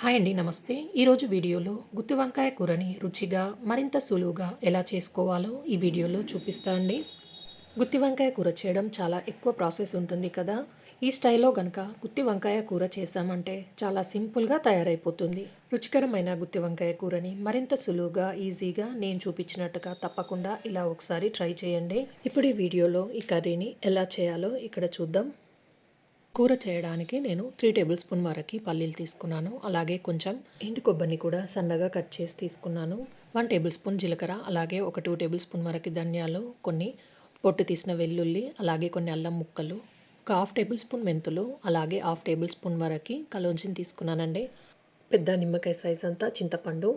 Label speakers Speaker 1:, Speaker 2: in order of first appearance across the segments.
Speaker 1: Hi అండి, నమస్తే. ఈరోజు వీడియోలో గుత్తి వంకాయ కూరని రుచిగా మరింత సులువుగా ఎలా చేసుకోవాలో ఈ వీడియోలో చూపిస్తా అండి. గుత్తి వంకాయ కూర చేయడం చాలా ఎక్కువ ప్రాసెస్ ఉంటుంది కదా. ఈ స్టైల్లో కనుక గుత్తి వంకాయ కూర చేసామంటే చాలా సింపుల్గా తయారైపోతుంది. రుచికరమైన గుత్తి వంకాయ కూరని మరింత సులువుగా ఈజీగా నేను చూపించినట్టుగా తప్పకుండా ఇలా ఒకసారి ట్రై చేయండి. ఇప్పుడు ఈ వీడియోలో ఈ కర్రీని ఎలా చేయాలో ఇక్కడ చూద్దాం. కూర చేయడానికి నేను 3 టేబుల్ స్పూన్ వరకు పల్లీలు తీసుకున్నాను. అలాగే కొంచెం ఎండు కొబ్బరిని కూడా సన్నగా కట్ చేసి తీసుకున్నాను. 1 టేబుల్ స్పూన్ జీలకర్ర, అలాగే ఒక 2 టేబుల్ స్పూన్ వరకు ధనియాలు, కొన్ని పొట్టు తీసిన వెల్లుల్లి, అలాగే కొన్ని అల్లం ముక్కలు, ఒక హాఫ్ టేబుల్ స్పూన్ మెంతులు, అలాగే హాఫ్ టేబుల్ స్పూన్ వరకు కలోంజిని తీసుకున్నానండి. పెద్ద నిమ్మకాయ సైజ్ అంతా చింతపండు,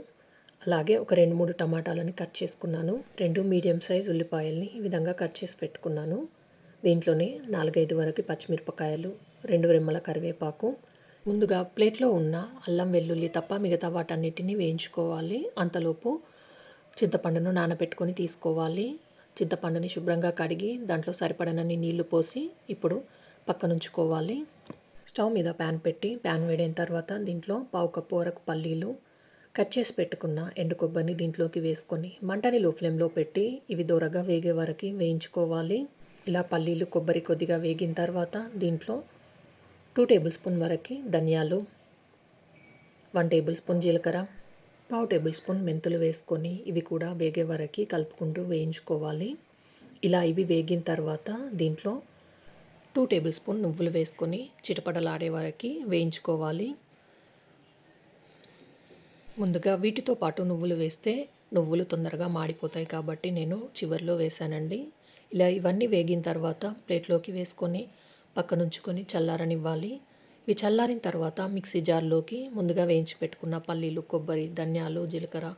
Speaker 1: అలాగే ఒక 2-3 టమాటాలని కట్ చేసుకున్నాను. 2 మీడియం సైజ్ ఉల్లిపాయల్ని ఈ విధంగా కట్ చేసి పెట్టుకున్నాను. దీంట్లోనే 4-5 వరకు పచ్చిమిరపకాయలు, 2 రెమ్మల కరివేపాకు. ముందుగా ప్లేట్లో ఉన్న అల్లం వెల్లుల్లి తప్ప మిగతా వాటన్నిటిని వేయించుకోవాలి. అంతలోపు చింతపండును నానబెట్టుకొని తీసుకోవాలి. చింతపండుని శుభ్రంగా కడిగి దాంట్లో సరిపడనన్ని నీళ్లు పోసి ఇప్పుడు పక్కనుంచుకోవాలి. స్టవ్ మీద ప్యాన్ పెట్టి ప్యాన్ వేడైన తర్వాత దీంట్లో 1/2 కప్పు వరకు పల్లీలు, కట్ చేసి పెట్టుకున్న ఎండు కొబ్బరిని దీంట్లోకి వేసుకొని మంటని లో ఫ్లేమ్లో పెట్టి ఇవి దూరగా వేగే వరకు వేయించుకోవాలి. ఇలా పల్లీలు కొబ్బరి కొద్దిగా వేగిన తర్వాత దీంట్లో 2 టేబుల్ స్పూన్ వరకు ధనియాలు, 1 టేబుల్ స్పూన్ జీలకర్ర, 1/2 టేబుల్ స్పూన్ మెంతులు వేసుకొని ఇవి కూడా వేగే వరకు కలుపుకుంటూ వేయించుకోవాలి. ఇలా ఇవి వేగిన తర్వాత దీంట్లో 2 టేబుల్ స్పూన్ నువ్వులు వేసుకొని చిటపటలాడే వరకు వేయించుకోవాలి. ముందుగా వీటితో పాటు నువ్వులు వేస్తే నువ్వులు తొందరగా మాడిపోతాయి కాబట్టి నేను చివరిలో వేసానండి. ఇలా ఇవన్నీ వేగిన తర్వాత ప్లేట్లోకి వేసుకొని పక్కనుంచుకొని చల్లారనివ్వాలి. ఇవి చల్లారిన తర్వాత మిక్సీ జార్లోకి ముందుగా వేయించి పెట్టుకున్న పల్లీలు, కొబ్బరి, ధనియాలు, జీలకర్ర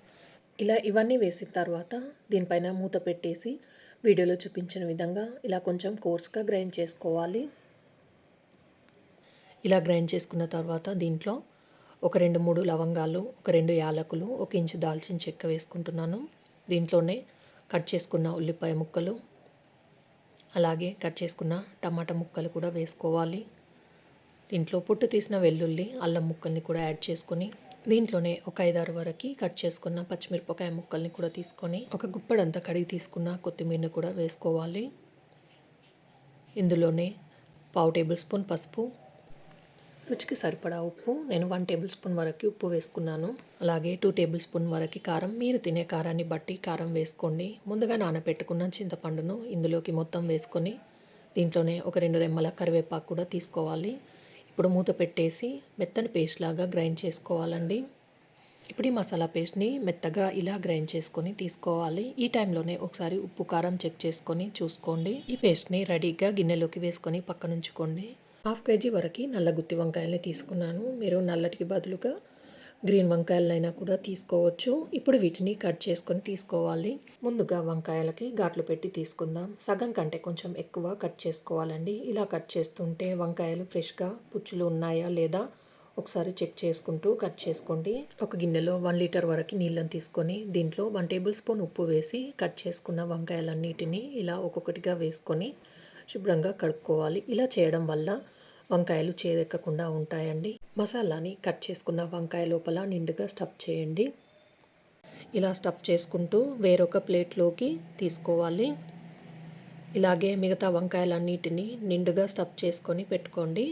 Speaker 1: ఇలా ఇవన్నీ వేసిన తర్వాత దీనిపైన మూత పెట్టేసి వీడియోలో చూపించిన విధంగా ఇలా కొంచెం కోర్స్గా గ్రైండ్ చేసుకోవాలి. ఇలా గ్రైండ్ చేసుకున్న తర్వాత దీంట్లో ఒక 2-3 లవంగాలు, ఒక 2 యాలకులు, 1 ఇంచు దాల్చిన చెక్క వేసుకుంటున్నాను. దీంట్లోనే కట్ చేసుకున్న ఉల్లిపాయ ముక్కలు, అలాగే కట్ చేసుకున్న టమాటా ముక్కలు కూడా వేసుకోవాలి. దీంట్లో పొట్టు తీసిన వెల్లుల్లి, అల్లం ముక్కల్ని కూడా యాడ్ చేసుకొని దీంట్లోనే ఒక 5-6 వరకు కట్ చేసుకున్న పచ్చిమిరపకాయ ముక్కల్ని కూడా తీసుకొని ఒక గుప్పడంతా కడిగి తీసుకున్న కొత్తిమీరని కూడా వేసుకోవాలి. ఇందులోనే 1/2 టేబుల్ స్పూన్ పసుపు, రుచికి సరిపడా ఉప్పు, నేను 1 టేబుల్ స్పూన్ వరకు ఉప్పు వేసుకున్నాను. అలాగే 2 టేబుల్ స్పూన్ వరకు కారం, మీరు తినే కారాన్ని బట్టి కారం వేసుకోండి. ముందుగా నానబెట్టుకున్న చింతపండును ఇందులోకి మొత్తం వేసుకొని దీంట్లోనే ఒక 2 రెమ్మల కరివేపాకు కూడా తీసుకోవాలి. ఇప్పుడు మూత పెట్టేసి మెత్తని పేస్ట్ లాగా గ్రైండ్ చేసుకోవాలండి. ఇప్పుడు ఈ మసాలా పేస్ట్ని మెత్తగా ఇలా గ్రైండ్ చేసుకొని తీసుకోవాలి. ఈ టైంలోనే ఒకసారి ఉప్పు కారం చెక్ చేసుకొని చూసుకోండి. ఈ పేస్ట్ని రెడీగా గిన్నెలోకి వేసుకొని పక్కనుంచుకోండి. 1/2 కేజీ వరకు నల్ల గుత్తి వంకాయల్ని తీసుకున్నాను. మీరు నల్లటికి బదులుగా గ్రీన్ వంకాయలైనా కూడా తీసుకోవచ్చు. ఇప్పుడు వీటిని కట్ చేసుకొని తీసుకోవాలి. ముందుగా వంకాయలకి ఘాట్లు పెట్టి తీసుకుందాం. సగం కంటే కొంచెం ఎక్కువ కట్ చేసుకోవాలండి. ఇలా కట్ చేస్తుంటే వంకాయలు ఫ్రెష్గా పుచ్చులు ఉన్నాయా లేదా ఒకసారి చెక్ చేసుకుంటూ కట్ చేసుకోండి. ఒక గిన్నెలో 1 లీటర్ వరకు నీళ్ళని తీసుకొని దీంట్లో 1 టేబుల్ స్పూన్ ఉప్పు వేసి కట్ చేసుకున్న వంకాయలన్నిటిని ఇలా ఒక్కొక్కటిగా వేసుకొని శుభ్రంగా కడుక్కోవాలి. ఇలా చేయడం వల్ల వంకాయలు చేదెక్కకుండా ఉంటాయండి. మసాలాని కట్ చేసుకున్న వంకాయ లోపల నిండుగా స్టఫ్ చేయండి. ఇలా స్టఫ్ చేసుకుంటూ వేరొక ప్లేట్లోకి తీసుకోవాలి. ఇలాగే మిగతా వంకాయలన్నిటిని నిండుగా స్టఫ్ చేసుకొని పెట్టుకోండి.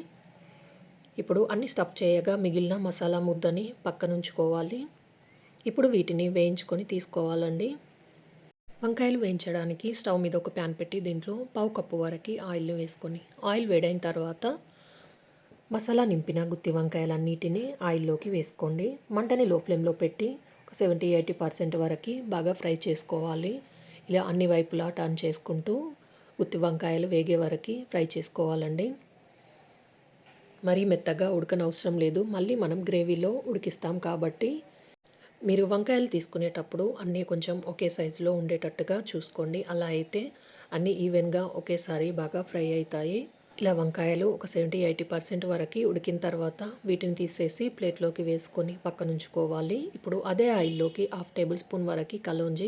Speaker 1: ఇప్పుడు అన్ని స్టఫ్ చేయగా మిగిలిన మసాలా ముద్దని పక్కనుంచుకోవాలి. ఇప్పుడు వీటిని వేయించుకొని తీసుకోవాలండి. వంకాయలు వేయించడానికి స్టవ్ మీద ఒక ప్యాన్ పెట్టి దీంట్లో 1/2 కప్పు వరకు ఆయిల్ని వేసుకొని ఆయిల్ వేడైన తర్వాత మసాలా నింపిన గుత్తి వంకాయలన్నిటిని ఆయిల్లోకి వేసుకోండి. మంటని లో ఫ్లేమ్లో పెట్టి ఒక 70-80% వరకు బాగా ఫ్రై చేసుకోవాలి. ఇలా అన్ని వైపులా టర్న్ చేసుకుంటూ గుత్తి వంకాయలు వేగే వరకు ఫ్రై చేసుకోవాలండి. మరీ మెత్తగా ఉడకనవసరం లేదు, మళ్ళీ మనం గ్రేవీలో ఉడికిస్తాం కాబట్టి మీరు వంకాయలు తీసుకునేటప్పుడు అన్నీ కొంచెం ఒకే సైజులో ఉండేటట్టుగా చూసుకోండి. అలా అయితే అన్నీ ఈవెన్గా ఒకేసారి బాగా ఫ్రై అవుతాయి. ఇలా వంకాయలు ఒక 70-80% వరకు ఉడికిన తర్వాత వీటిని తీసేసి ప్లేట్లోకి వేసుకొని పక్కనుంచుకోవాలి. ఇప్పుడు అదే ఆయిల్లోకి 1/2 టేబుల్ స్పూన్ వరకు కలోంజి,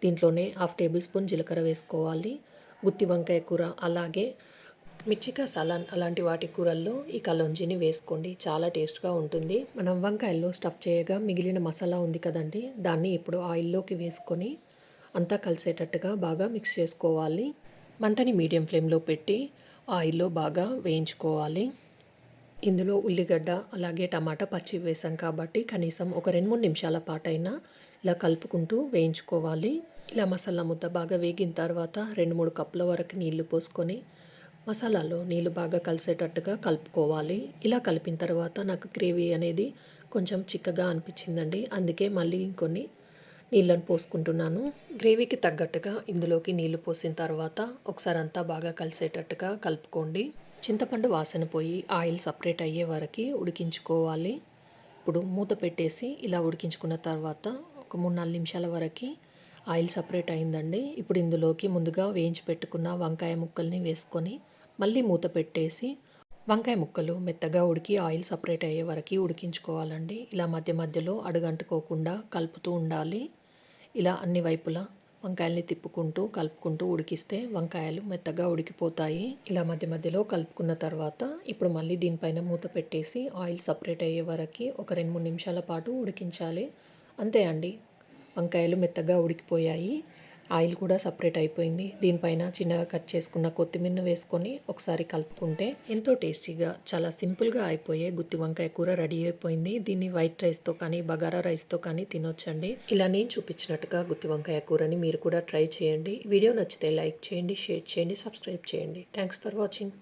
Speaker 1: దీంట్లోనే 1/2 టేబుల్ స్పూన్ జీలకర్ర వేసుకోవాలి. గుత్తి వంకాయ కూర అలాగే మిర్చికా సలాన్ అలాంటి వాటి కూరల్లో ఈ కలోంజీని వేసుకోండి, చాలా టేస్ట్గా ఉంటుంది. మనం వంకాయల్లో స్టఫ్ చేయగా మిగిలిన మసాలా ఉంది కదండి, దాన్ని ఇప్పుడు ఆయిల్లోకి వేసుకొని అంతా కలిసేటట్టుగా బాగా మిక్స్ చేసుకోవాలి. మంటని మీడియం ఫ్లేమ్లో పెట్టి ఆయిల్లో బాగా వేయించుకోవాలి. ఇందులో ఉల్లిగడ్డ అలాగే టమాటా పచ్చి వేసాం కాబట్టి కనీసం ఒక 2-3 నిమిషాల పాటైనా ఇలా కలుపుకుంటూ వేయించుకోవాలి. ఇలా మసాలా ముద్ద బాగా వేగిన తర్వాత 2-3 కప్పుల వరకు నీళ్లు పోసుకొని మసాలాలో నీళ్ళు బాగా కలిసేటట్టుగా కలుపుకోవాలి. ఇలా కలిపిన తర్వాత నాకు గ్రేవీ అనేది కొంచెం చిక్కగా అనిపించిందండి, అందుకే మళ్ళీ ఇంకొన్ని నీళ్ళను పోసుకుంటున్నాను. గ్రేవీకి తగ్గట్టుగా ఇందులోకి నీళ్లు పోసిన తర్వాత ఒకసారి అంతా బాగా కలిసేటట్టుగా కలుపుకోండి. చింతపండు వాసన పోయి ఆయిల్ సపరేట్ అయ్యే వరకు ఉడికించుకోవాలి. ఇప్పుడు మూత పెట్టేసి ఇలా ఉడికించుకున్న తర్వాత ఒక 3-4 నిమిషాల వరకు ఆయిల్ సపరేట్ అయిందండి. ఇప్పుడు ఇందులోకి ముందుగా వేయించి పెట్టుకున్న వంకాయ ముక్కల్ని వేసుకొని మళ్ళీ మూత పెట్టేసి వంకాయ ముక్కలు మెత్తగా ఉడికి ఆయిల్ సపరేట్ అయ్యే వరకు ఉడికించుకోవాలండి. ఇలా మధ్య మధ్యలో అడుగంటుకోకుండా కలుపుతూ ఉండాలి. ఇలా అన్ని వైపులా వంకాయల్ని తిప్పుకుంటూ కలుపుకుంటూ ఉడికిస్తే వంకాయలు మెత్తగా ఉడికిపోతాయి. ఇలా మధ్య మధ్యలో కలుపుకున్న తర్వాత ఇప్పుడు మళ్ళీ దీనిపైన మూత పెట్టేసి ఆయిల్ సపరేట్ అయ్యే వరకు ఒక 2-3 నిమిషాల పాటు ఉడికించాలి. అంతే అండి, వంకాయలు మెత్తగా ఉడికిపోయాయి, ఆయిల్ కూడా సపరేట్ అయిపోయింది. దీనిపైన చిన్నగా కట్ చేసుకున్న కొత్తిమీరను వేసుకొని ఒకసారి కలుపుకుంటే ఎంతో టేస్టీగా చాలా సింపుల్గా అయిపోయే గుత్తి వంకాయ కూర రెడీ అయిపోయింది. దీన్ని వైట్ రైస్తో కానీ బగారా రైస్తో కానీ తినొచ్చండి. ఇలా నేను చూపించినట్టుగా గుత్తి వంకాయ కూరని మీరు కూడా ట్రై చేయండి. వీడియో నచ్చితే లైక్ చేయండి, షేర్ చేయండి, సబ్స్క్రైబ్ చేయండి. Thanks for watching.